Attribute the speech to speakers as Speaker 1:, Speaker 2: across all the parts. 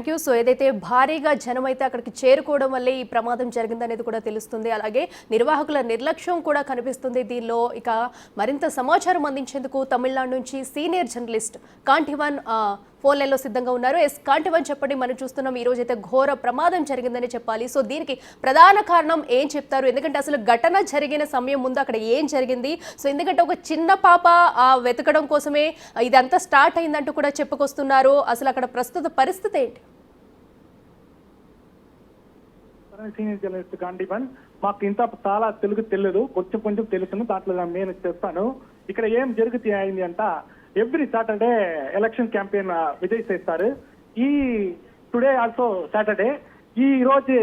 Speaker 1: Thank you. So ఏదైతే భారీగా జనం అయితే అక్కడికి చేరుకోవడం వల్లే ఈ ప్రమాదం జరిగిందనేది కూడా తెలుస్తుంది. అలాగే నిర్వాహకుల నిర్లక్ష్యం కూడా కనిపిస్తుంది దీనిలో. ఇక మరింత సమాచారం అందించేందుకు తమిళనాడు నుంచి సీనియర్ జర్నలిస్ట్ కాంటివన్ ఫోన్ లైన్లో సిద్ధంగా ఉన్నారు. కాంటివన్ చెప్పండి, మనం చూస్తున్నాం ఈ రోజు అయితే ఘోర ప్రమాదం జరిగిందని చెప్పాలి. సో దీనికి ప్రధాన కారణం ఏం చెప్తారు? ఎందుకంటే అసలు ఘటన జరిగిన సమయం ముందు అక్కడ ఏం జరిగింది? సో ఎందుకంటే ఒక చిన్న పాప వెతకడం కోసమే ఇదంతా స్టార్ట్ అయిందంటూ కూడా చెప్పుకొస్తున్నారు. అసలు అక్కడ ప్రస్తుత పరిస్థితి ఏంటి?
Speaker 2: సీనియర్ జర్నలిస్ట్ కాంటివన్, మాకు ఇంత చాలా తెలుగు తెలియదు, కొంచెం కొంచెం తెలుసును, దాంట్లో నేను చెప్తాను. ఇక్కడ ఏం జరుగుతూ అయింది అంట, every Saturday election campaign Vijay చేస్తారు. ఈ టుడే ఆల్సో సాటర్డే. ఈ రోజు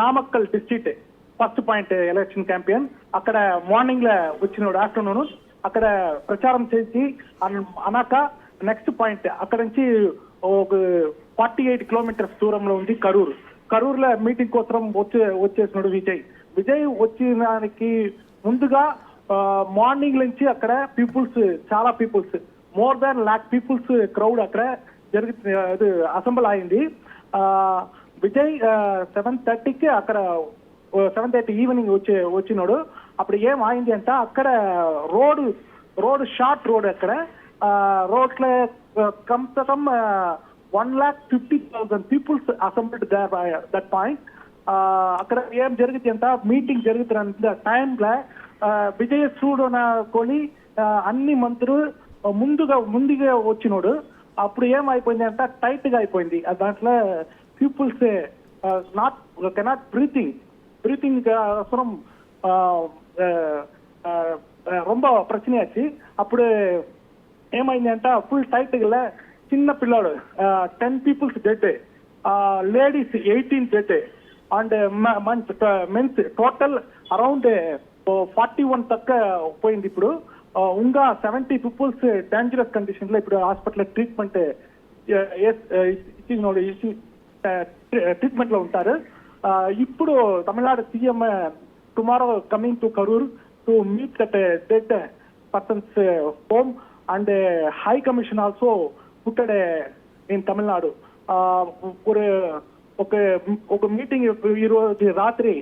Speaker 2: Namakkal district first point election campaign. అక్కడ మార్నింగ్ లో వచ్చినాడు, ఆఫ్టర్నూన్ అక్కడ ప్రచారం చేసి అనాక నెక్స్ట్ పాయింట్ అక్కడ నుంచి ఒక 48 కిలోమీటర్స్ దూరంలో ఉంది కరూరులో మీటింగ్ కోసం వచ్చేసినాడు విజయ్ వచ్చినానికి ముందుగా మార్నింగ్ నుంచి అక్కడ చాలా peoples more than lakh peoples crowd అక్కడ అసెంబ్ల్ అయింది. విజయ్ 7:30కి అక్కడ 7:30 ఈవినింగ్ వచ్చినాడు. అప్పుడు ఏం అయింది అంటే అక్కడ రోడ్ షార్ట్ రోడ్, అక్కడ రోడ్లో come to come 1,50,000 peoples assembled that point. అక్కడ ఏం జరుగుతుంది అంట, మీటింగ్ జరుగుతున్న టైంలో విజయ్ చూడకొని అన్ని మంత్రులు ముందుగా వచ్చినాడు. అప్పుడు ఏమైపోయింది అంటే టైట్ గా అయిపోయింది. దాంట్లో పీపుల్స్ కెనాట్ బ్రీతింగ్ అవసరం ரொம்ப பிரச்சனையாச்சு. అప్పుడు ఏమైంది అంటే ఫుల్ టైట్ గా చిన్న పిల్లాడు 10 peoples dead, ladies 18 dead and mens total around 41 తక్క పోయింది. ఇప్పుడు ఇంకా 70 పీపుల్స్ డేంజరస్ కండిషన్ లో ఇప్పుడు హాస్పిటల్ ట్రీట్మెంట్ లో ఉంటారు. ఇప్పుడు Tamil Nadu CM tomorrow coming to Karur to meet that dead persons home and high commission also putted in Tamil Nadu. ఒక మీటింగ్ ఈ రోజు రాత్రి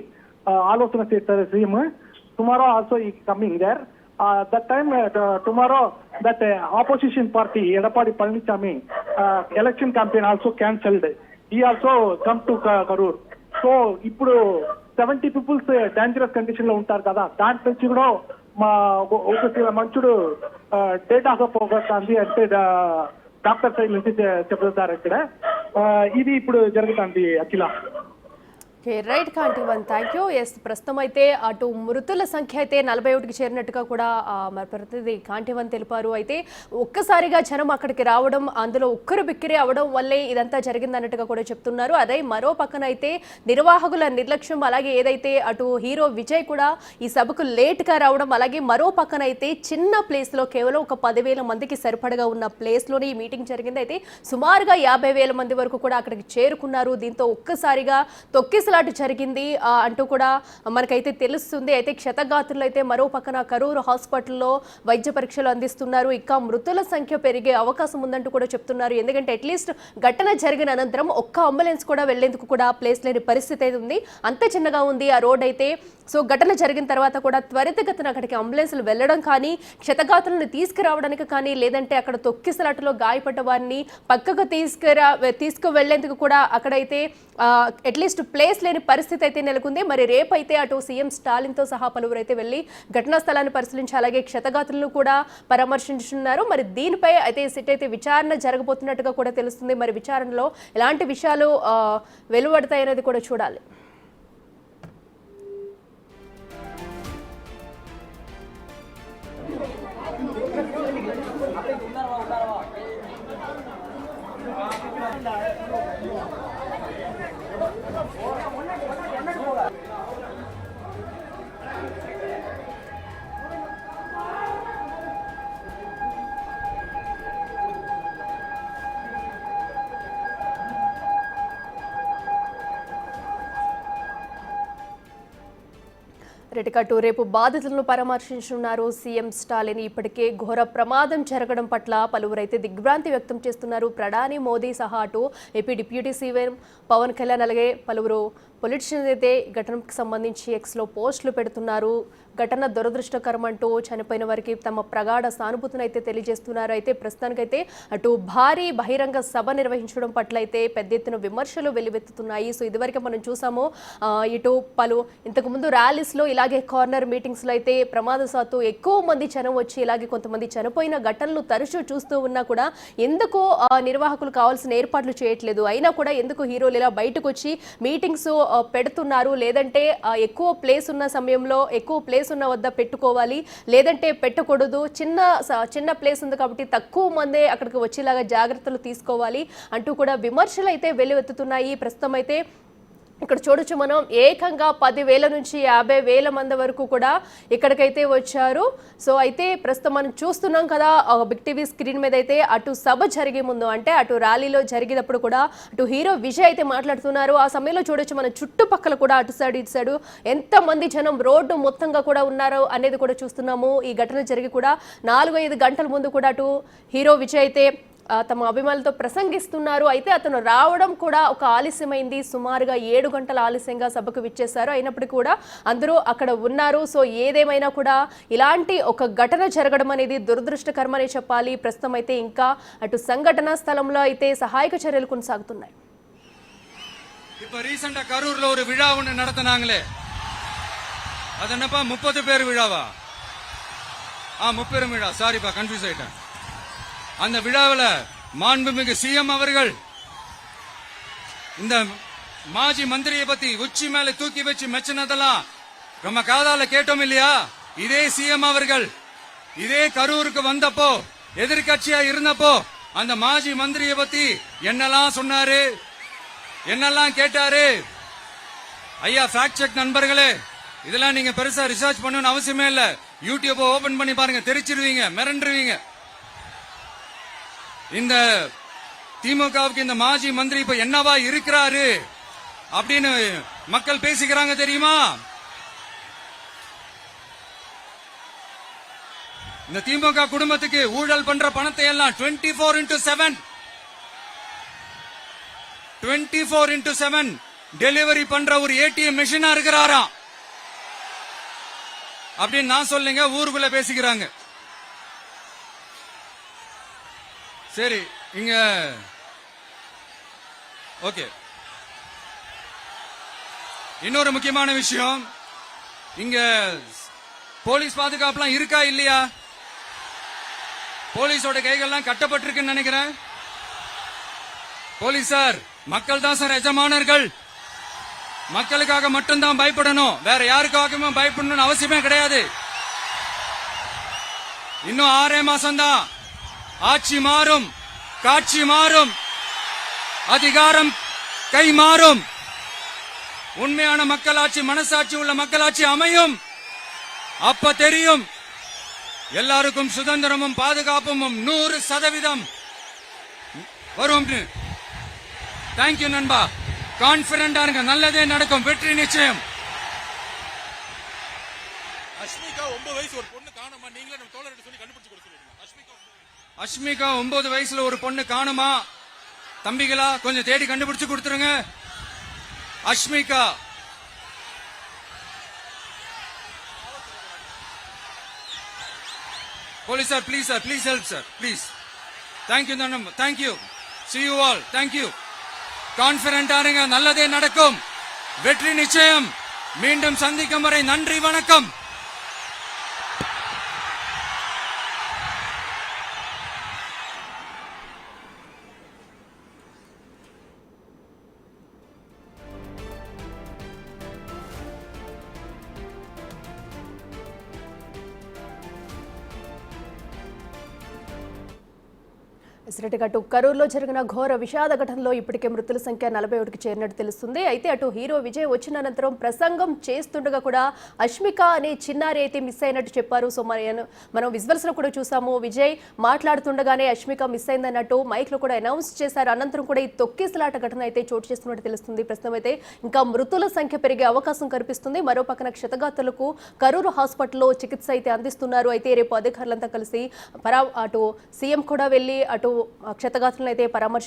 Speaker 2: ఆలోచన చేస్తారు సీఎం. టుమారో ఆల్సో ఈ coming there. That time tomorrow that opposition party Edappadi Palaniswami election campaign also cancelled. ఈ also come to Karur. So ఇప్పుడు 70 peoples dangerous condition లో ఉంటారు కదా, దాంట్ నుంచి కూడా మా ఒక మంచుడు డేట్ ఆఫ్ పోగొస్తుంది అంటే డాక్టర్ సైడ్ నుంచి చెప్తారు ఇక్కడ. ఇది ఇప్పుడు జరుగుతుంది అఖిల.
Speaker 1: రైట్ కాంటివన్, థ్యాంక్ యూ. ప్రస్తుతం అయితే అటు మృతుల సంఖ్య అయితే 41కి చేరినట్టుగా కూడా ప్రతినిధి కాంటివన్ తెలిపారు. అయితే ఒక్కసారిగా జనం అక్కడికి రావడం, అందులో ఉక్కరు బిక్కిరి అవడం వల్లే ఇదంతా జరిగిందన్నట్టుగా కూడా చెప్తున్నారు. అదే మరో పక్కన అయితే నిర్వాహకుల నిర్లక్ష్యం, అలాగే ఏదైతే అటు హీరో విజయ్ కూడా ఈ సభకు లేట్గా రావడం, అలాగే మరో పక్కన అయితే చిన్న ప్లేస్లో కేవలం ఒక 10,000 మందికి సరిపడగా ఉన్న ప్లేస్లోనే ఈ మీటింగ్ జరిగింది. అయితే సుమారుగా 50,000 మంది వరకు కూడా అక్కడికి చేరుకున్నారు. దీంతో ఒక్కసారిగా తొక్కిసలాట జరిగింది అంటూ కూడా మనకైతే తెలుస్తుంది. అయితే క్షతగాత్రులు అయితే మరో పక్కన కరూరు హాస్పిటల్లో వైద్య పరీక్షలు అందిస్తున్నారు. ఇంకా మృతుల సంఖ్య పెరిగే అవకాశం ఉందంటూ కూడా చెప్తున్నారు. ఎందుకంటే అట్లీస్ట్ ఘటన జరిగిన అనంతరం ఒక్క అంబులెన్స్ కూడా వెళ్లేందుకు కూడా ప్లేస్ లేని పరిస్థితి అయితే ఉంది. అంత చిన్నగా ఉంది ఆ రోడ్ అయితే. సో ఘటన జరిగిన తర్వాత కూడా త్వరితగతిన అక్కడికి అంబులెన్స్లు వెళ్ళడం కానీ, క్షతగాత్రులను తీసుకురావడానికి కానీ, లేదంటే అక్కడ తొక్కిసలాటలో గాయపడ్డ వారిని పక్కకు తీసుకువెళ్లేందుకు కూడా అక్కడైతే అట్లీస్ట్ ప్లేస్ లేని పరిస్థితి అయితే నెలకొంది. మరి రేపైతే అటు సీఎం స్టాలిన్తో సహా పలువురు అయితే వెళ్ళి ఘటనా స్థలాన్ని పరిశీలించి అలాగే క్షతగాత్రులను కూడా పరామర్శించున్నారు. మరి దీనిపై అయితే సిట్ అయితే విచారణ జరగబోతున్నట్టుగా కూడా తెలుస్తుంది. మరి విచారణలో ఎలాంటి విషయాలు వెలువడతాయనేది కూడా చూడాలి. రేటు రేపు బాధితులను పరామర్శించనున్నారు సీఎం స్టాలిన్. ఇప్పటికే ఘోర ప్రమాదం జరగడం పట్ల పలువురైతే దిగ్భ్రాంతి వ్యక్తం చేస్తున్నారు. ప్రధాని మోదీ సహా అటు AP deputy CM Pawan Kalyan అలాగే పలువురు పొలిటీషియన్స్ అయితే ఘటనకు సంబంధించి ఎక్స్లో పోస్టులు పెడుతున్నారు. ఘటన దురదృష్టకరం అంటూ చనిపోయిన వారికి తమ ప్రగాఢ సానుభూతిని అయితే తెలియజేస్తున్నారు. అయితే ప్రస్తుతానికైతే అటు భారీ బహిరంగ సభ నిర్వహించడం పట్ల అయితే పెద్ద ఎత్తున విమర్శలు వెల్లువెత్తుతున్నాయి. సో ఇదివరకు మనం చూసాము ఇటు ఇంతకుముందు ర్యాలీస్లో ఇలాగే కార్నర్ మీటింగ్స్లో అయితే ప్రమాదశాత్తు ఎక్కువ మంది జనం వచ్చి ఇలాగే కొంతమంది చనిపోయిన ఘటనలు తరచూ చూస్తూ ఉన్నా కూడా ఎందుకు నిర్వాహకులు కావాల్సిన ఏర్పాట్లు చేయట్లేదు, అయినా కూడా ఎందుకు హీరోలు ఇలా బయటకు వచ్చి మీటింగ్స్ పెడుతున్నారు, లేదంటే ఎక్కువ ప్లేస్ ఉన్న సమయంలో ఎక్కువ ప్లేస్ ఉన్న వద్ద పెట్టుకోవాలి, లేదంటే పెట్టకూడదు, చిన్న ప్లేస్ ఉంది కాబట్టి తక్కువ మందే అక్కడికి వచ్చేలాగా జాగ్రత్తలు తీసుకోవాలి అంటూ కూడా విమర్శలు అయితే వెల్లువెత్తుతున్నాయి. ప్రస్తుతం అయితే ఇక్కడ చూడొచ్చు మనం ఏకంగా 10,000 నుంచి 50,000 మంది వరకు కూడా ఇక్కడికైతే వచ్చారు. సో అయితే ప్రస్తుతం మనం చూస్తున్నాం కదా బిగ్ టీవీ స్క్రీన్ మీద అయితే అటు సభ జరిగే ముందు అంటే అటు ర్యాలీలో జరిగేటప్పుడు కూడా అటు హీరో విజయ్ అయితే మాట్లాడుతున్నారు. ఆ సమయంలో చూడొచ్చు మన చుట్టుపక్కల కూడా అటు సైడ్ ఇటు సైడ్ ఎంతమంది జనం రోడ్డు మొత్తంగా కూడా ఉన్నారు అనేది కూడా చూస్తున్నాము. ఈ ఘటన జరిగి కూడా 4-5 గంటల ముందు కూడా అటు హీరో విజయ్ అయితే తమ అభిమానులతో ప్రసంగిస్తున్నారు. అయితే అతను రావడం కూడా ఒక ఆలస్యమైంది. సుమారుగా 7 గంటల ఆలస్యంగా సభకు విచ్చేశారు. అయినప్పటికీ కూడా అందరూ అక్కడ ఉన్నారు. సో ఏదేమైనా కూడా ఇలాంటి ఒక ఘటన జరగడం అనేది దురదృష్టకరమనే చెప్పాలి. ప్రస్తుతం అయితే ఇంకా అటు సంఘటనా స్థలంలో అయితే సహాయక చర్యలు కొనసాగుతున్నాయి.
Speaker 3: இப்ப ரீசெண்டா கரூர்ல ஒரு விழா ஒண்ணு நடத்தினாங்களே, அது என்னப்பா 30 பேர் விழாவா? 30 விழா, சாரிப்பா கன்ஃபியூஸ் ஆயிட்டேன். அந்த விழாவில் மாண்புமிகு சிஎம் அவர்கள் இந்த மாஜி மந்திரியை பத்தி உச்சி மேல தூக்கி வச்சு மெச்சினதெல்லாம் நம்ம காதால கேட்டோம் இல்லையா? இதே சிஎம் அவர்கள் இதே கரூருக்கு வந்தப்போ எதிர்கட்சியா இருந்தப்போ அந்த மாஜி மந்திரியை பத்தி என்னெல்லாம் சொன்னாரு, என்னெல்லாம் கேட்டாரு. ஐயா ஃபேக்ட் செக் நண்பர்களே, இதெல்லாம் நீங்க பெருசா ரிசர்ச் பண்ணணும்னு அவசியமே இல்ல. யூடியூப் ஓபன் பண்ணி பாருங்க, தெரிச்சிருவீங்க, மிரண்டுருவீங்க. இந்த திமுகவுக்கு இந்த மாஜி மந்திரி இப்ப என்னவா இருக்கிறாரு அப்படின்னு மக்கள் பேசிக்கிறாங்க தெரியுமா? இந்த திமுக குடும்பத்துக்கு ஊழல் பண்ற பணத்தை எல்லாம் 24x7 டெலிவரி பண்ற ஒரு ஏடிஎம் மெஷினா இருக்கிறாராம் அப்படின்னு நான் சொல்லுங்க, ஊருக்குள்ள பேசிக்கிறாங்க. சரி, இங்க ஓகே. இன்னொரு முக்கியமான விஷயம், இங்க போலீஸ் பாதுகாப்புலாம் இருக்கா இல்லையா? போலீஸோட கைகள்லாம் கட்டப்பட்டிருக்குன்னு நினைக்கிறேன். போலீசார் மக்கள் தான் சார் எஜமானர்கள். மக்களுக்காக மட்டும்தான் பயப்படணும், வேற யாருக்காகவும் பயப்படணும்னு அவசியமே கிடையாது. இன்னும் 6 மாசம் தான். ஆட்சி மாறும், காட்சி மாறும், அதிகாரம் கை மாறும். உண்மையான மக்களாட்சி, மனசாட்சி உள்ள மக்களாட்சி அமையும். அப்ப தெரியும் எல்லாருக்கும் சுதந்திரமும் பாதுகாப்பும் 100% வரும். தேங்க்யூ நண்பா, கான்பிடண்டா இருங்க, நல்லதே நடக்கும், வெற்றி நிச்சயம்.
Speaker 4: அஷ்மிகா 9 வயசு ஒரு பொண்ணு காணோமா, நீங்களே நம்ம தோழர்கிட்ட சொல்லி கண்டுபிடிச்சு கொடுக்க சொல்லுங்க.
Speaker 3: அஷ்மிகா 9 வயசுல ஒரு பொண்ணு காணுமா, தம்பிகளா கொஞ்சம் தேடி கண்டுபிடிச்சு கொடுத்துருங்க. Ashmika police sir, please sir, please help sir, please. Thank you தான், thank you, see you all, thank you. கான்பிடண்டா இருங்க, நல்லதே நடக்கும், வெற்றி நிச்சயம். மீண்டும் சந்திக்கும் வரை நன்றி, வணக்கம்.
Speaker 1: ఇసిరెడ్డి అటు కరూరులో జరిగిన ఘోర విషాద ఘటనలో ఇప్పటికే మృతుల సంఖ్య 41కి చేరినట్టు తెలుస్తుంది. అయితే అటు హీరో విజయ్ వచ్చిన అనంతరం ప్రసంగం చేస్తుండగా కూడా అష్మిక అనే చిన్నారి అయితే మిస్ అయినట్టు చెప్పారు. సో మనం విజువల్స్ లో కూడా చూసాము. విజయ్ మాట్లాడుతుండగానే అష్మిక మిస్ అయిందన్నట్టు మైక్ లో కూడా అనౌన్స్ చేశారు. అనంతరం కూడా ఈ తొక్కిసలాట ఘటన అయితే చోటు చేసుకున్నట్టు తెలుస్తుంది. ప్రస్తుతం అయితే ఇంకా మృతుల సంఖ్య పెరిగే అవకాశం కనిపిస్తుంది. మరో పక్కన క్షతగాతులకు కరూరు హాస్పిటల్లో చికిత్స అయితే అందిస్తున్నారు. అయితే రేపు అధికారులంతా కలిసి అటు సీఎం కూడా వెళ్లి అటు క్షతగాతులను అయితే పరామర్శ